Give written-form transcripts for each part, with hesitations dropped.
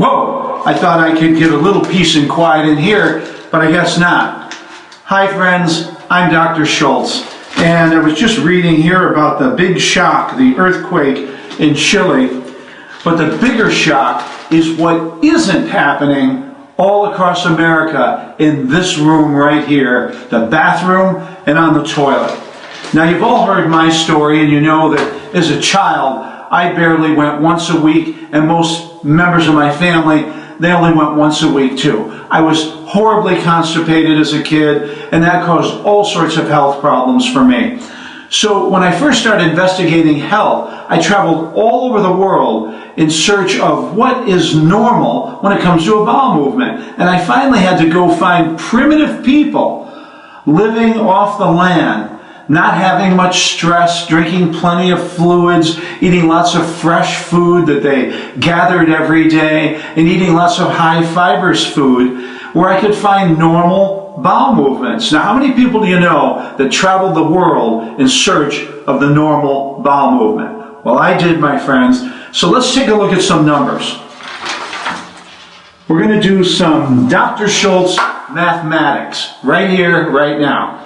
Whoa! I thought I could get a little peace and quiet in here, but I guess not. Hi friends, I'm Dr. Schultz, and I was just reading here about the big shock, the earthquake in Chile. But the bigger shock is what isn't happening all across America in this room right here, the bathroom and on the toilet. Now you've all heard my story, and you know that as a child, I barely went once a week, and most members of my family, they only went once a week too. I was horribly constipated as a kid, and that caused all sorts of health problems for me. So when I first started investigating health, I traveled all over the world in search of what is normal when it comes to a bowel movement. And I finally had to go find primitive people living off the land, not having much stress, drinking plenty of fluids, eating lots of fresh food that they gathered every day, and eating lots of high fibers food, where I could find normal bowel movements. Now, how many people do you know that traveled the world in search of the normal bowel movement? Well, I did, my friends. So let's take a look at some numbers. We're going to do some Dr. Schultz mathematics right here, right now.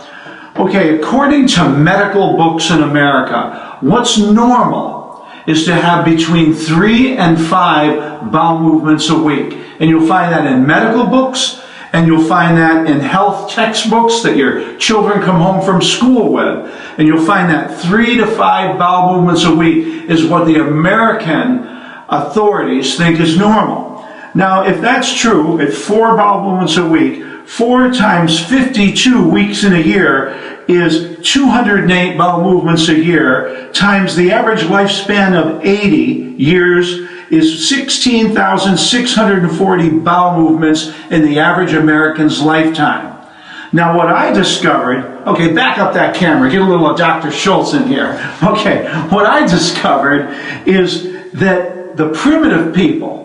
Okay, according to medical books in America, what's normal is to have between 3 and 5 bowel movements a week. And you'll find that in medical books, and you'll find that in health textbooks that your children come home from school with. And you'll find that 3 to 5 bowel movements a week is what the American authorities think is normal. Now, if that's true, at 4 bowel movements a week, 4 times 52 weeks in a year is 208 bowel movements a year, times the average lifespan of 80 years is 16,640 bowel movements in the average American's lifetime. Now what I discovered, okay, back up that camera, get a little Dr. Schultz in here. Okay, what I discovered is that the primitive people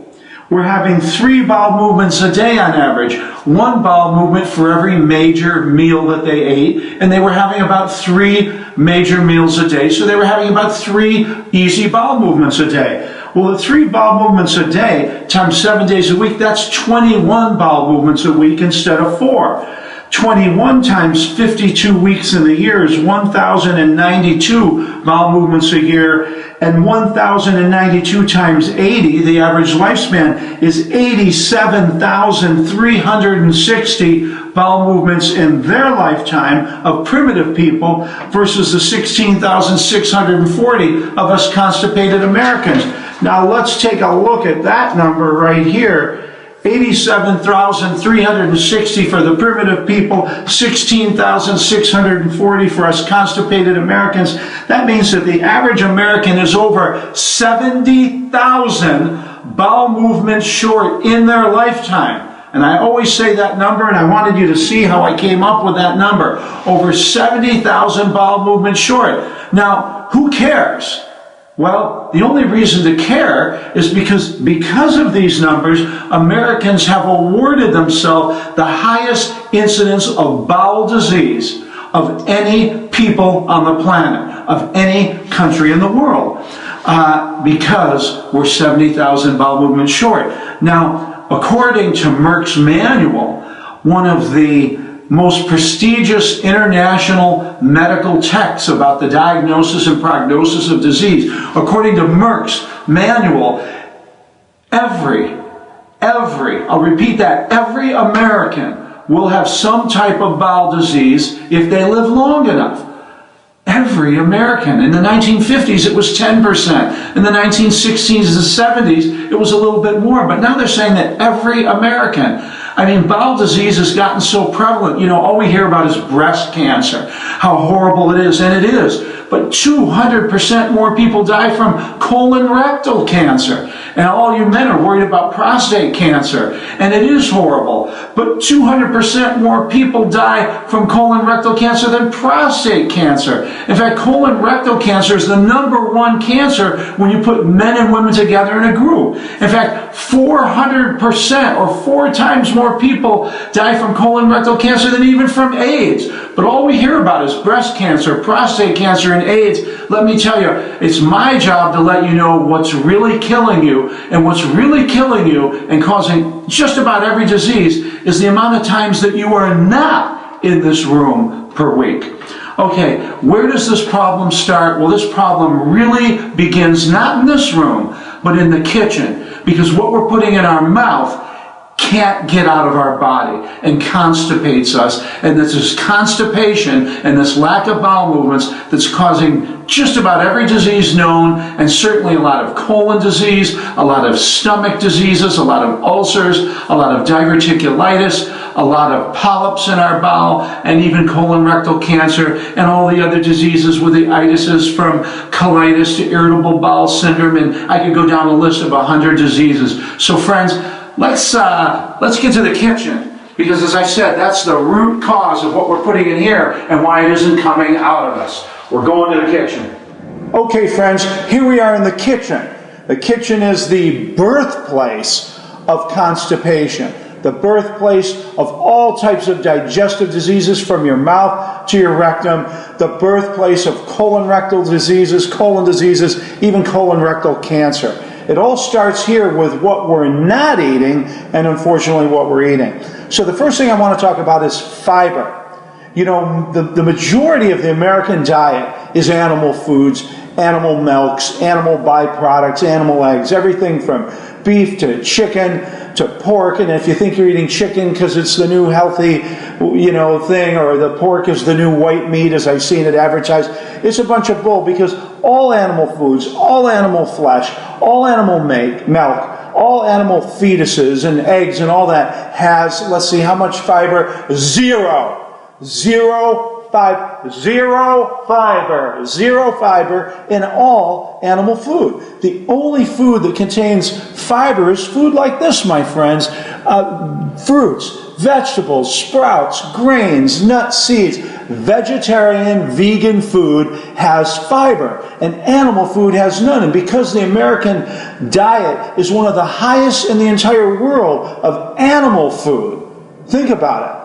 were having 3 bowel movements a day on average, 1 bowel movement for every major meal that they ate, and they were having about 3 major meals a day, so they were having about 3 easy bowel movements a day. Well, the 3 bowel movements a day times 7 days a week, that's 21 bowel movements a week instead of 4. 21 times 52 weeks in the year is 1,092 bowel movements a year, and 1,092 times 80, the average lifespan, is 87,360 bowel movements in their lifetime of primitive people versus the 16,640 of us constipated Americans. Now let's take a look at that number right here. 87,360 for the primitive people, 16,640 for us constipated Americans. That means that the average American is over 70,000 bowel movements short in their lifetime. And I always say that number, and I wanted you to see how I came up with that number. Over 70,000 bowel movements short. Now, who cares? Well, the only reason to care is because of these numbers, Americans have awarded themselves the highest incidence of bowel disease of any people on the planet, of any country in the world, because we're 70,000 bowel movements short. Now, according to Merck's manual, one of the most prestigious international medical texts about the diagnosis and prognosis of disease. According to Merck's manual, every, I'll repeat that, every American will have some type of bowel disease if they live long enough. Every American. In the 1950s, it was 10%. In the 1960s and 70s, it was a little bit more. But now they're saying that every American. I mean, bowel disease has gotten so prevalent. You know, all we hear about is breast cancer, how horrible it is, and it is. But 200% more people die from colorectal cancer. And all you men are worried about prostate cancer. And it is horrible. But 200% more people die from colorectal cancer than prostate cancer. In fact, colorectal cancer is the #1 cancer when you put men and women together in a group. In fact, 400% or 4 times more people die from colorectal cancer than even from AIDS. But all we hear about is breast cancer, prostate cancer, and AIDS, let me tell you, it's my job to let you know what's really killing you. And what's really killing you and causing just about every disease is the amount of times that you are not in this room per week. Okay, where does this problem start? Well, this problem really begins not in this room, but in the kitchen. Because what we're putting in our mouth can't get out of our body and constipates us. And this is constipation and this lack of bowel movements that's causing just about every disease known, and certainly a lot of colon disease, a lot of stomach diseases, a lot of ulcers, a lot of diverticulitis, a lot of polyps in our bowel, and even colon rectal cancer, and all the other diseases with the itises from colitis to irritable bowel syndrome, and I could go down a list of 100 diseases. So friends, let's get to the kitchen, because as I said, that's the root cause of what we're putting in here and why it isn't coming out of us. We're going to the kitchen. Okay, friends, here we are in the kitchen. The kitchen is the birthplace of constipation, the birthplace of all types of digestive diseases from your mouth to your rectum, the birthplace of colon rectal diseases, colon diseases, even colon rectal cancer. It all starts here with what we're not eating and unfortunately what we're eating. So the first thing I want to talk about is fiber. You know, the majority of the American diet is animal foods, animal milks, animal byproducts, animal eggs, everything from beef to chicken to pork. And if you think you're eating chicken because it's the new healthy, you know, thing, or the pork is the new white meat as I've seen it advertised, it's a bunch of bull, because all animal foods, all animal flesh, all animal milk, all animal fetuses and eggs and all that has, let's see, how much fiber? Zero fiber in all animal food. The only food that contains fiber is food like this, my friends. Fruits, vegetables, sprouts, grains, nuts, seeds. Vegetarian, vegan food has fiber, and animal food has none. And because the American diet is one of the highest in the entire world of animal food, think about it.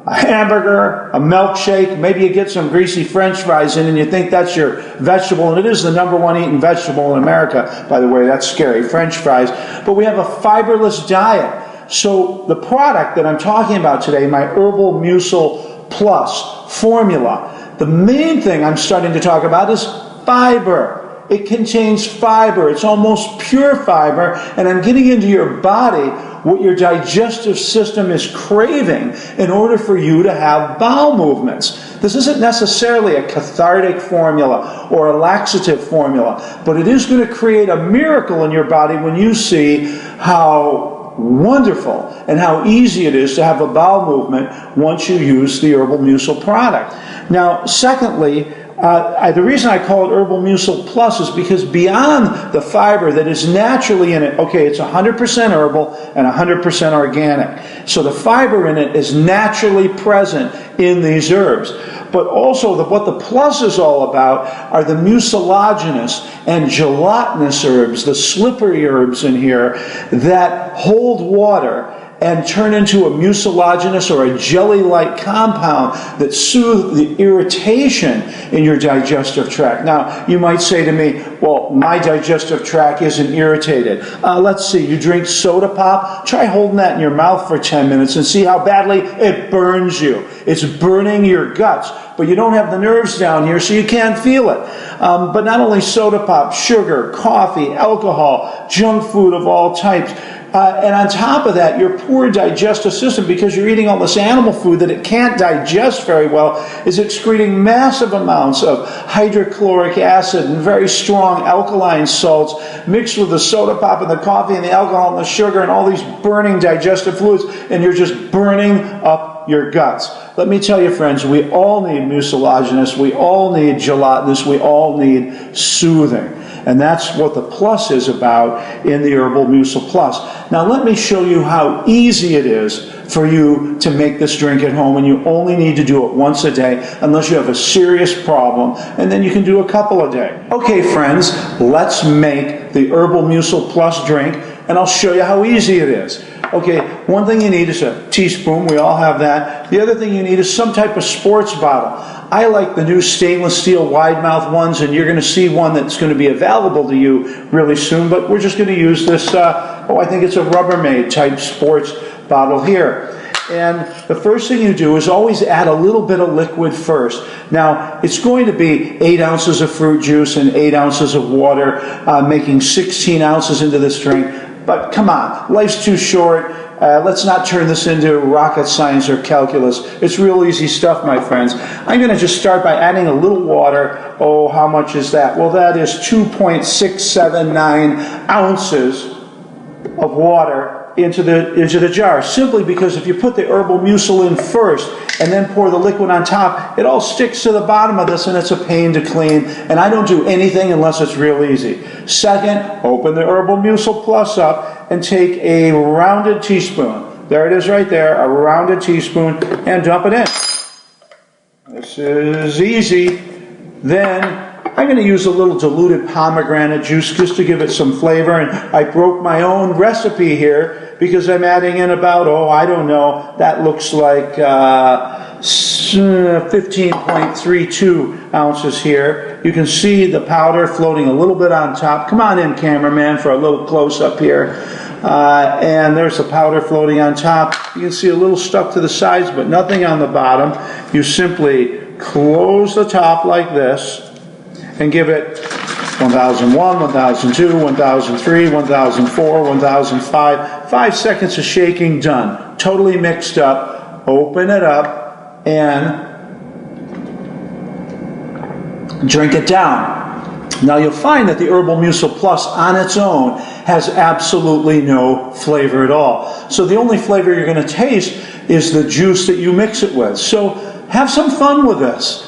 A hamburger, a milkshake, maybe you get some greasy French fries in and you think that's your vegetable, and it is the #1 eaten vegetable in America, by the way. That's scary, French fries. But we have a fiberless diet. So the product that I'm talking about today, my Herbal Mucil Plus formula, the main thing I'm starting to talk about is fiber. It contains fiber. It's almost pure fiber, and I'm getting into your body what your digestive system is craving in order for you to have bowel movements. This isn't necessarily a cathartic formula or a laxative formula, but it is going to create a miracle in your body when you see how wonderful and how easy it is to have a bowel movement once you use the Herbal Mucil product. Now, secondly, the reason I call it Herbal Mucil Plus is because beyond the fiber that is naturally in it, okay, it's 100% herbal and 100% organic. So the fiber in it is naturally present in these herbs. But also what the plus is all about are the mucilaginous and gelatinous herbs, the slippery herbs in here that hold water and turn into a mucilaginous or a jelly-like compound that soothe the irritation in your digestive tract. Now, you might say to me, well, my digestive tract isn't irritated. Let's see, you drink soda pop? Try holding that in your mouth for 10 minutes and see how badly it burns you. It's burning your guts, but you don't have the nerves down here, so you can't feel it. But not only soda pop, sugar, coffee, alcohol, junk food of all types, and on top of that, your poor digestive system, because you're eating all this animal food that it can't digest very well, is excreting massive amounts of hydrochloric acid and very strong alkaline salts mixed with the soda pop and the coffee and the alcohol and the sugar and all these burning digestive fluids, and you're just burning up your guts. Let me tell you, friends, we all need mucilaginous, we all need gelatinous, we all need soothing. And that's what the plus is about in the Herbal Mucil Plus. Now let me show you how easy it is for you to make this drink at home, and you only need to do it once a day unless you have a serious problem, and then you can do a couple a day. Okay, friends, let's make the Herbal Mucil Plus drink, and I'll show you how easy it is. Okay, one thing you need is a teaspoon. We all have that. The other thing you need is some type of sports bottle. I like the new stainless steel wide mouth ones, and you're going to see one that's going to be available to you really soon, but we're just going to use this, I think it's a Rubbermaid type sports bottle here. And the first thing you do is always add a little bit of liquid first. Now, it's going to be 8 ounces of fruit juice and 8 ounces of water, making 16 ounces into this drink. But come on, life's too short. Let's not turn this into rocket science or calculus. It's real easy stuff, my friends. I'm going to just start by adding a little water. Oh, how much is that? Well, that is 2.679 ounces of water into the jar, simply because if you put the herbal mucil in first and then pour the liquid on top, it all sticks to the bottom of this and it's a pain to clean, and I don't do anything unless it's real easy. Second, open the herbal mucil plus up and take a rounded teaspoon. There it is right there, a rounded teaspoon, and dump it in. This is easy. Then I'm going to use a little diluted pomegranate juice just to give it some flavor, and I broke my own recipe here because I'm adding in about, that looks like 15.32 ounces here. You can see the powder floating a little bit on top. Come on in, cameraman, for a little close-up here. And there's the powder floating on top. You can see a little stuck to the sides, but nothing on the bottom. You simply close the top like this and give it 1001, 1002, 1003, 1004, 1005. 5 seconds of shaking, done. Totally mixed up. Open it up and drink it down. Now you'll find that the Herbal Mucil Plus on its own has absolutely no flavor at all. So the only flavor you're going to taste is the juice that you mix it with. So have some fun with this.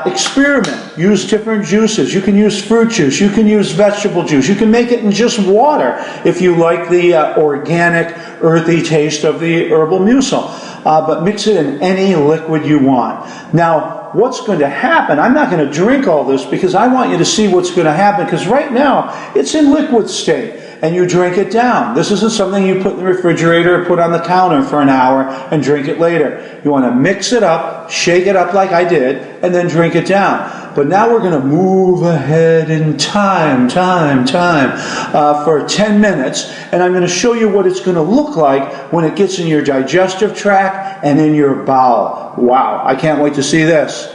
Experiment. Use different juices. You can use fruit juice. You can use vegetable juice. You can make it in just water if you like the organic, earthy taste of the Herbal Mucil. But mix it in any liquid you want. Now, what's going to happen, I'm not going to drink all this because I want you to see what's going to happen, because right now it's in liquid state and you drink it down. This isn't something you put in the refrigerator or put on the counter for an hour and drink it later. You want to mix it up, shake it up like I did, and then drink it down. But now we're going to move ahead in time for 10 minutes, and I'm going to show you what it's going to look like when it gets in your digestive tract and in your bowel. Wow, I can't wait to see this.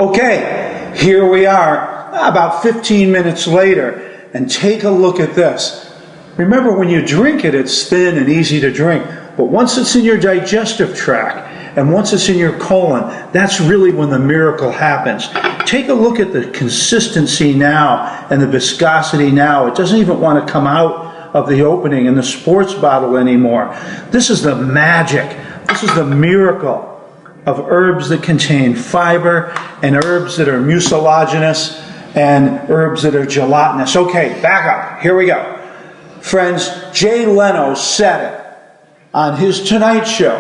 Okay, here we are about 15 minutes later, and take a look at this. Remember, when you drink it, it's thin and easy to drink, but once it's in your digestive tract and once it's in your colon, that's really when the miracle happens. Take a look at the consistency now and the viscosity now. It doesn't even want to come out of the opening in the sports bottle anymore. This is the magic. This is the miracle of herbs that contain fiber and herbs that are mucilaginous and herbs that are gelatinous. Okay, back up. Here we go. Friends, Jay Leno said it on his Tonight Show,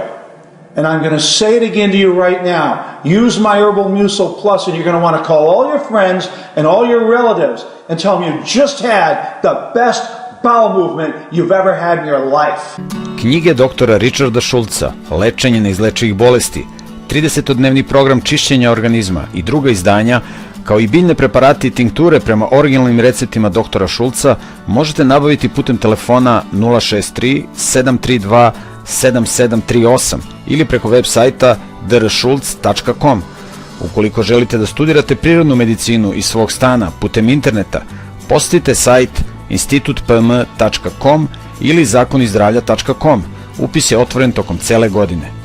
and I'm going to say it again to you right now. Use my Herbal Mucil Plus, and you're going to want to call all your friends and all your relatives and tell them you just had the best bowel movement you've ever had in your life. Knjige doktora Ričarda Šulca, Lečenje neizlečivih bolesti, 30-dnevni program čišćenja organizma i druga izdanja, kao i biljne preparati i tinkture prema originalnim receptima doktora Šulca, možete nabaviti putem telefona 063 732 7738 ili preko web sajta dršulc.com. Ukoliko želite da studirate prirodnu medicinu iz svog stana putem interneta, posetite sajt institutpm.com ili zakonizdravlja.com. Upis je otvoren tokom cele godine.